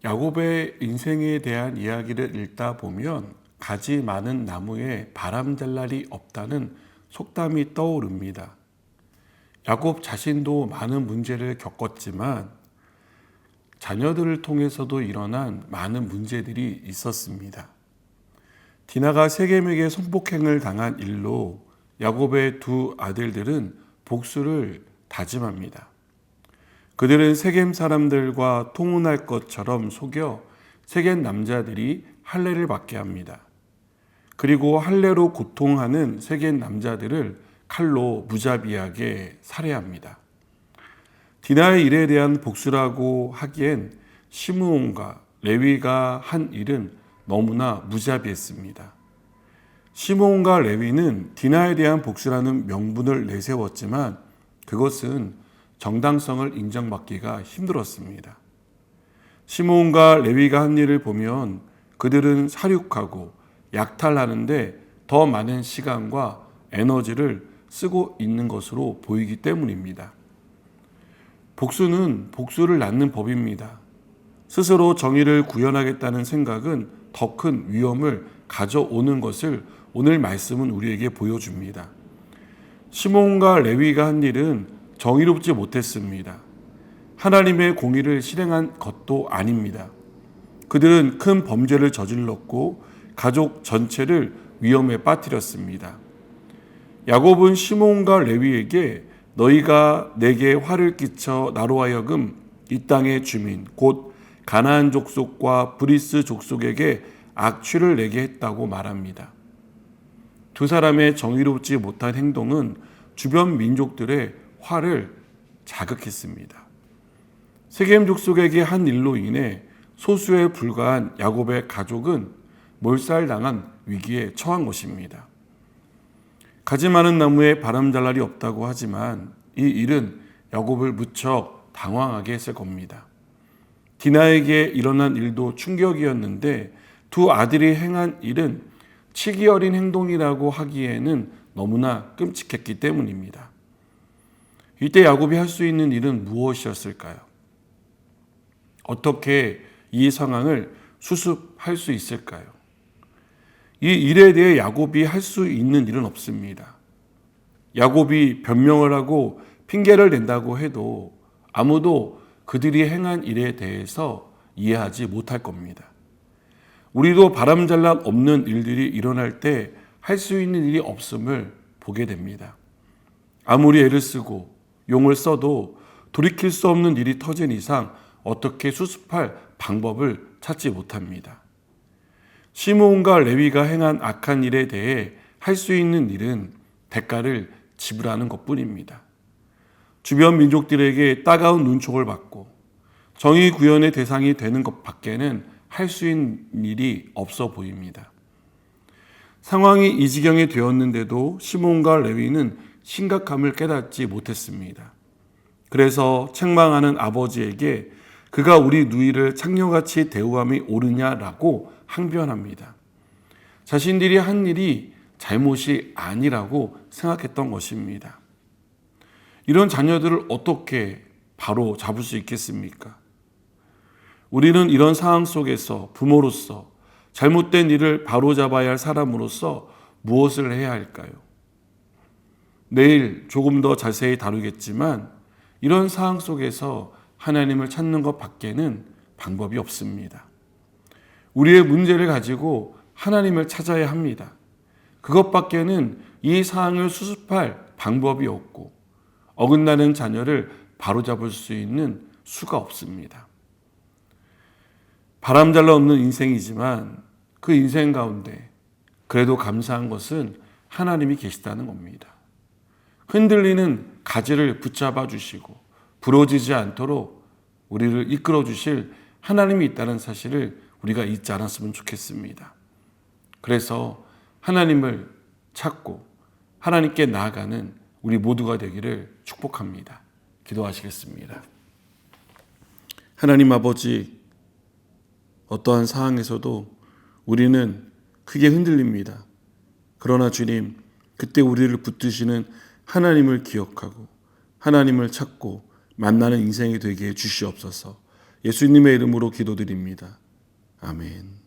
야곱의 인생에 대한 이야기를 읽다 보면 가지 많은 나무에 바람잘 날이 없다는 속담이 떠오릅니다. 야곱 자신도 많은 문제를 겪었지만 자녀들을 통해서도 일어난 많은 문제들이 있었습니다. 디나가 세겜에게 성폭행을 당한 일로 야곱의 두 아들들은 복수를 다짐합니다. 그들은 세겜 사람들과 통혼할 것처럼 속여 세겜 남자들이 할례를 받게 합니다. 그리고 할례로 고통하는 세겜 남자들을 칼로 무자비하게 살해합니다. 디나의 일에 대한 복수라고 하기엔 시므온과 레위가 한 일은 너무나 무자비했습니다. 시므온과 레위는 디나에 대한 복수라는 명분을 내세웠지만 그것은 정당성을 인정받기가 힘들었습니다. 시므온과 레위가 한 일을 보면 그들은 사륙하고 약탈하는데 더 많은 시간과 에너지를 쓰고 있는 것으로 보이기 때문입니다. 복수는 복수를 낳는 법입니다. 스스로 정의를 구현하겠다는 생각은 더 큰 위험을 가져오는 것을 오늘 말씀은 우리에게 보여줍니다. 시므온과 레위가 한 일은 정의롭지 못했습니다. 하나님의 공의를 실행한 것도 아닙니다. 그들은 큰 범죄를 저질렀고 가족 전체를 위험에 빠뜨렸습니다. 야곱은 시므온과 레위에게 너희가 내게 화를 끼쳐 나로 하여금 이 땅의 주민 곧 가나안 족속과 브리스 족속에게 악취를 내게 했다고 말합니다. 두 사람의 정의롭지 못한 행동은 주변 민족들의 화를 자극했습니다. 세겜 족속에게 한 일로 인해 소수에 불과한 야곱의 가족은 몰살당한 위기에 처한 것입니다. 가지 많은 나무에 바람잘 날이 없다고 하지만 이 일은 야곱을 무척 당황하게 했을 겁니다. 디나에게 일어난 일도 충격이었는데 두 아들이 행한 일은 치기 어린 행동이라고 하기에는 너무나 끔찍했기 때문입니다. 이때 야곱이 할 수 있는 일은 무엇이었을까요? 어떻게 이 상황을 수습할 수 있을까요? 이 일에 대해 야곱이 할 수 있는 일은 없습니다. 야곱이 변명을 하고 핑계를 댄다고 해도 아무도 그들이 행한 일에 대해서 이해하지 못할 겁니다. 우리도 바람잘날 없는 일들이 일어날 때 할 수 있는 일이 없음을 보게 됩니다. 아무리 애를 쓰고 용을 써도 돌이킬 수 없는 일이 터진 이상 어떻게 수습할 방법을 찾지 못합니다. 시므온과 레위가 행한 악한 일에 대해 할 수 있는 일은 대가를 지불하는 것뿐입니다. 주변 민족들에게 따가운 눈총을 받고 정의 구현의 대상이 되는 것 밖에는 할 수 있는 일이 없어 보입니다. 상황이 이 지경에 되었는데도 시므온과 레위는 심각함을 깨닫지 못했습니다. 그래서 책망하는 아버지에게 그가 우리 누이를 창녀같이 대우함이 옳으냐라고 항변합니다. 자신들이 한 일이 잘못이 아니라고 생각했던 것입니다. 이런 자녀들을 어떻게 바로 잡을 수 있겠습니까? 우리는 이런 상황 속에서 부모로서 잘못된 일을 바로잡아야 할 사람으로서 무엇을 해야 할까요? 내일 조금 더 자세히 다루겠지만 이런 상황 속에서 하나님을 찾는 것 밖에는 방법이 없습니다. 우리의 문제를 가지고 하나님을 찾아야 합니다. 그것밖에는 이 상황을 수습할 방법이 없고 어긋나는 자녀를 바로잡을 수 있는 수가 없습니다. 바람잘날 없는 인생이지만 그 인생 가운데 그래도 감사한 것은 하나님이 계시다는 겁니다. 흔들리는 가지를 붙잡아 주시고 부러지지 않도록 우리를 이끌어 주실 하나님이 있다는 사실을 우리가 잊지 않았으면 좋겠습니다. 그래서 하나님을 찾고 하나님께 나아가는 우리 모두가 되기를 축복합니다. 기도하시겠습니다. 하나님 아버지, 어떠한 상황에서도 우리는 크게 흔들립니다. 그러나 주님, 그때 우리를 붙드시는 하나님을 기억하고 하나님을 찾고 만나는 인생이 되게 해 주시옵소서. 예수님의 이름으로 기도드립니다. 아멘.